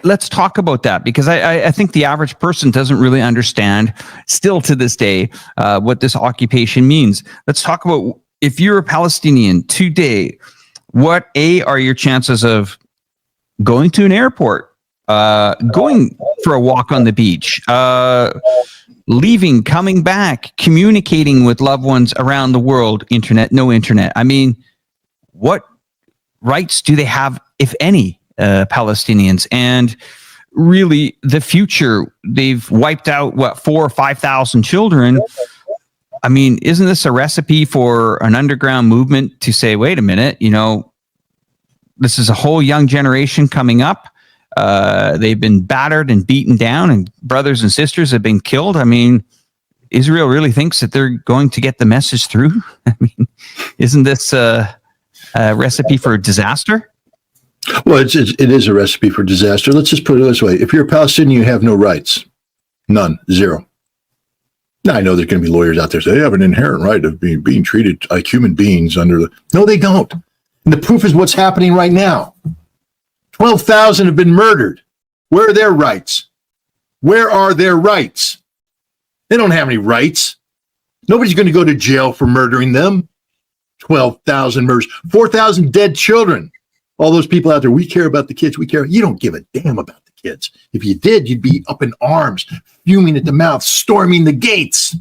let's talk about that, because I think the average person doesn't really understand still to this day what this occupation means. Let's talk about, if you're a Palestinian today, what are your chances of going to an airport, going for a walk on the beach, leaving, coming back, communicating with loved ones around the world, internet, no internet? I mean, what rights do they have, if any, Palestinians? And really, the future, they've wiped out, 4,000 or 5,000 children. I mean, isn't this a recipe for an underground movement to say, wait a minute, this is a whole young generation coming up. They've been battered and beaten down, and brothers and sisters have been killed. I mean, Israel really thinks that they're going to get the message through. I mean, isn't this a recipe for disaster? Well, it is a recipe for disaster. Let's just put it this way. If you're a Palestinian, you have no rights. None. Zero. Now, I know there's going to be lawyers out there say they have an inherent right of being treated like human beings under the... No, they don't. And the proof is what's happening right now. 12,000 have been murdered. Where are their rights? Where are their rights? They don't have any rights. Nobody's going to go to jail for murdering them. 12,000 murders. 4,000 dead children. All those people out there, we care about the kids. We care. You don't give a damn about the kids. If you did, you'd be up in arms, fuming at the mouth, storming the gates.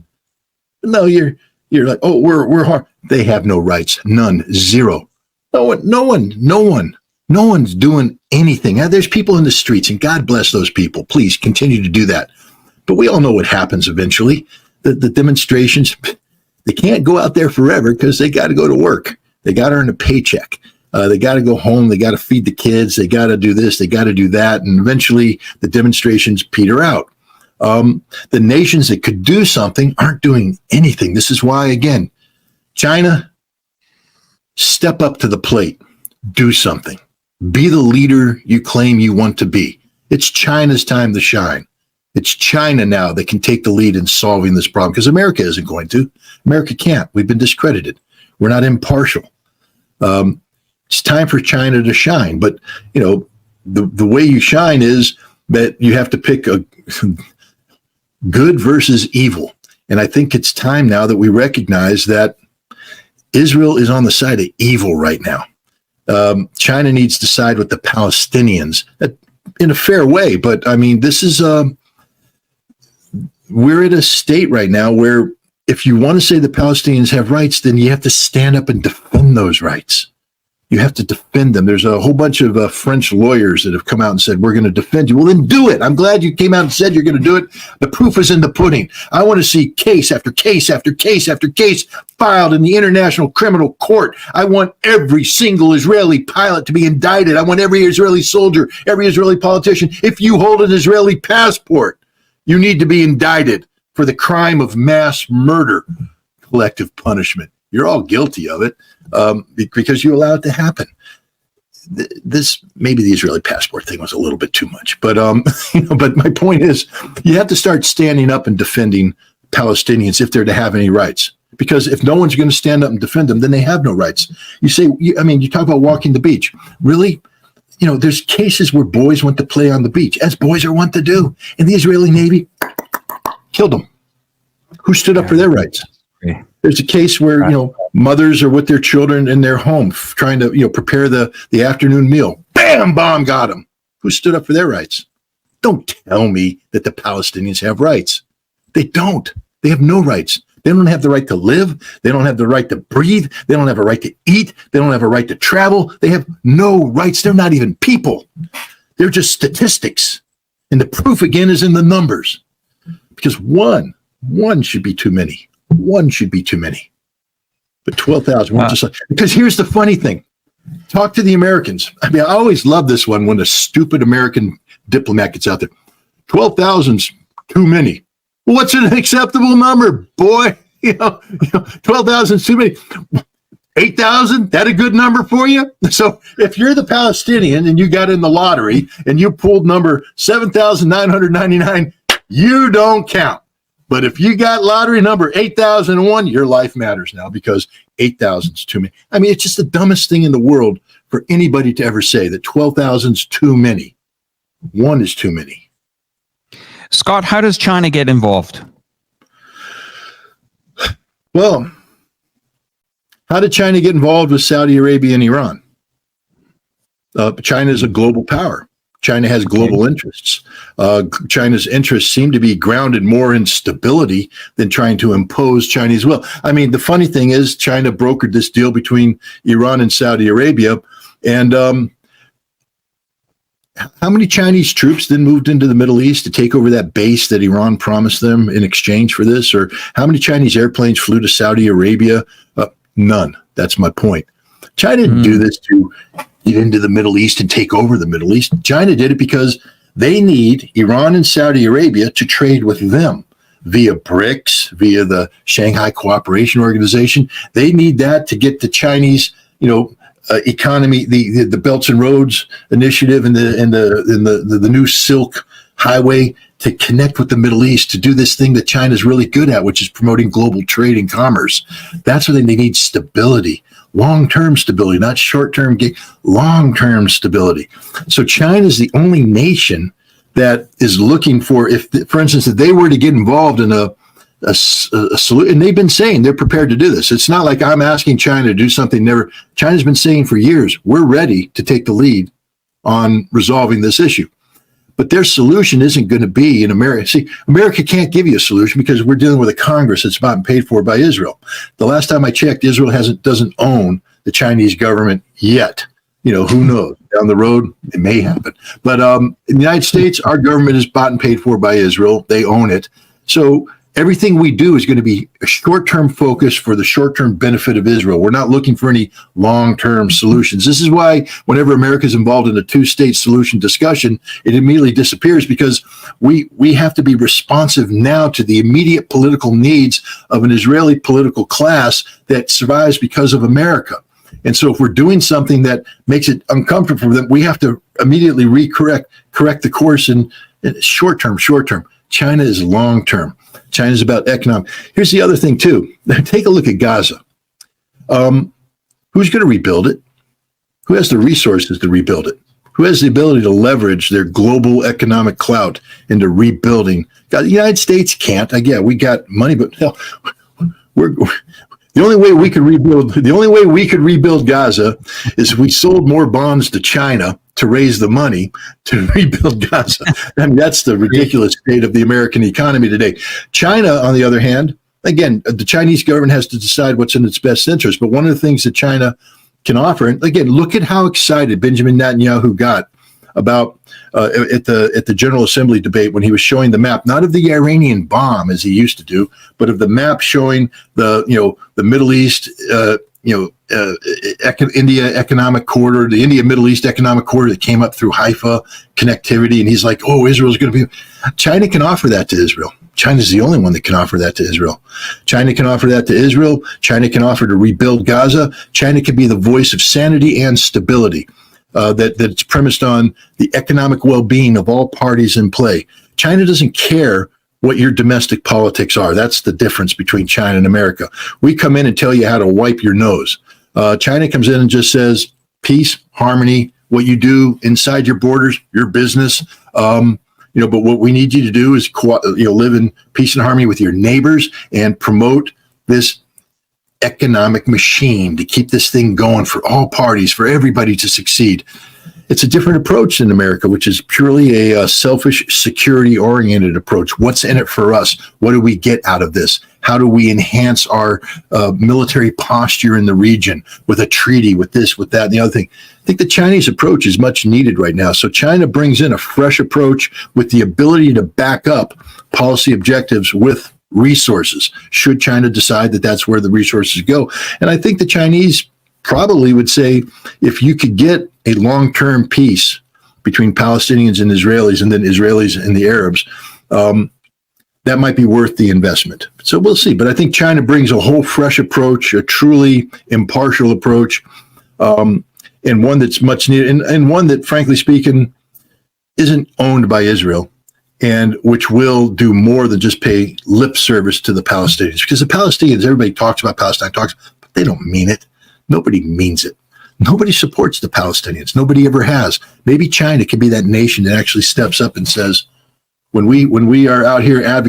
No, you're like, oh, we're hard. They have no rights. None. Zero. No one's doing anything. Now, there's people in the streets, and God bless those people. Please continue to do that. But we all know what happens eventually. The demonstrations, they can't go out there forever because they got to go to work. They got to earn a paycheck. They got to go home. They got to feed the kids. They got to do this. They got to do that. And eventually the demonstrations peter out. The nations that could do something aren't doing anything. This is why, again, China, step up to the plate. Do something. Be the leader you claim you want to be. It's China's time to shine. It's China now that can take the lead in solving this problem, because America isn't going to. America can't. We've been discredited. We're not impartial. It's time for China to shine. But, the way you shine is that you have to pick a good versus evil. And I think it's time now that we recognize that Israel is on the side of evil right now. China needs to side with the Palestinians in a fair way. But, I mean, this is we're at a state right now where if you want to say the Palestinians have rights, then you have to stand up and defend those rights. You have to defend them. There's a whole bunch of French lawyers that have come out and said, we're going to defend you. Well, then do it. I'm glad you came out and said you're going to do it. The proof is in the pudding. I want to see case after case after case after case filed in the International Criminal Court. I want every single Israeli pilot to be indicted. I want every Israeli soldier, every Israeli politician. If you hold an Israeli passport, you need to be indicted for the crime of mass murder, collective punishment. You're all guilty of it because you allow it to happen. This, maybe the Israeli passport thing was a little bit too much, but but my point is, you have to start standing up and defending Palestinians if they're to have any rights. Because if no one's going to stand up and defend them, then they have no rights. You talk about walking the beach. Really? There's cases where boys went to play on the beach, as boys are wont to do, and the Israeli Navy killed them. Who stood up for their rights? There's a case where, mothers are with their children in their home trying to, prepare the afternoon meal. Bam, bomb got them. Who stood up for their rights? Don't tell me that the Palestinians have rights. They don't. They have no rights. They don't have the right to live. They don't have the right to breathe. They don't have a right to eat. They don't have a right to travel. They have no rights. They're not even people. They're just statistics. And the proof, again, is in the numbers. Because one should be too many. One should be too many. But 12,000, because here's the funny thing. Talk to the Americans. I mean, I always love this one when a stupid American diplomat gets out there. 12,000's too many. Well, what's an acceptable number, boy? 12,000's too many. 8,000, that a good number for you? So if you're the Palestinian and you got in the lottery and you pulled number 7,999, you don't count. But if you got lottery number 8,001, your life matters now because 8,000's too many. I mean, it's just the dumbest thing in the world for anybody to ever say that 12,000's too many. One is too many. Scott, how does China get involved? Well, how did China get involved with Saudi Arabia and Iran? China is a global power. China has global interests. China's interests seem to be grounded more in stability than trying to impose Chinese will. I mean, the funny thing is China brokered this deal between Iran and Saudi Arabia. And how many Chinese troops then moved into the Middle East to take over that base that Iran promised them in exchange for this? Or how many Chinese airplanes flew to Saudi Arabia? None. That's my point. China didn't do this to get into the Middle East and take over the Middle East. China did it because they need Iran and Saudi Arabia to trade with them via BRICS, via the Shanghai Cooperation Organization. They need that to get the Chinese, economy, the Belts and Roads Initiative and the new Silk Highway to connect with the Middle East, to do this thing that China's really good at, which is promoting global trade and commerce. That's what they need: stability. Long-term stability, not short-term, long-term stability. So China is the only nation that is looking for, for instance, if they were to get involved in a solution, and they've been saying they're prepared to do this. It's not like I'm asking China to do something China's been saying for years, we're ready to take the lead on resolving this issue. But their solution isn't going to be in America. See, America can't give you a solution because we're dealing with a Congress that's bought and paid for by Israel. The last time I checked, Israel doesn't own the Chinese government yet. Who knows? Down the road, it may happen. But in the United States, our government is bought and paid for by Israel. They own it. So everything we do is going to be a short-term focus for the short-term benefit of Israel. We're not looking for any long-term solutions. This is why whenever America is involved in a two-state solution discussion, it immediately disappears, because we have to be responsive now to the immediate political needs of an Israeli political class that survives because of America. And so if we're doing something that makes it uncomfortable for them, we have to immediately correct the course in short-term. China is long-term. China's about economic. Here's the other thing, too. Take a look at Gaza. Who's going to rebuild it? Who has the resources to rebuild it? Who has the ability to leverage their global economic clout into rebuilding? The United States can't. Again, we got money, but hell, the only way we could rebuild Gaza is if we sold more bonds to China to raise the money to rebuild Gaza. I mean, that's the ridiculous state of the American economy today. China, on the other hand, again, the Chinese government has to decide what's in its best interest. But one of the things that China can offer, and again, look at how excited Benjamin Netanyahu got about at the General Assembly debate when he was showing the map, not of the Iranian bomb as he used to do, but of the map showing the Middle East, India economic corridor, the India Middle East economic corridor that came up through Haifa connectivity. And he's like, oh, Israel's going to be. China can offer that to Israel. China's the only one that can offer that to Israel. China can offer that to Israel. China can offer to rebuild Gaza. China can be the voice of sanity and stability. That's premised on the economic well-being of all parties in play. China doesn't care what your domestic politics are. That's the difference between China and America. We come in and tell you how to wipe your nose. China comes in and just says, peace, harmony, what you do inside your borders, your business. But what we need you to do is live in peace and harmony with your neighbors and promote this economic machine to keep this thing going for all parties, for everybody to succeed. It's a different approach in America, which is purely a selfish, security-oriented approach. What's in it for us? What do we get out of this? How do we enhance our military posture in the region with a treaty, with this, with that, and the other thing? I think the Chinese approach is much needed right now. So China brings in a fresh approach with the ability to back up policy objectives with resources, should China decide that that's where the resources go. And I think the Chinese probably would say, if you could get a long-term peace between Palestinians and Israelis, and then Israelis and the Arabs, that might be worth the investment. So we'll see. But I think China brings a whole fresh approach, a truly impartial approach, and one that's much needed, and one that, frankly speaking, isn't owned by Israel, and which will do more than just pay lip service to the Palestinians. Because the Palestinians, everybody talks about Palestine, but they don't mean it. Nobody means it. Nobody supports the Palestinians. Nobody ever has. Maybe China can be that nation that actually steps up and says, when we are out here advocating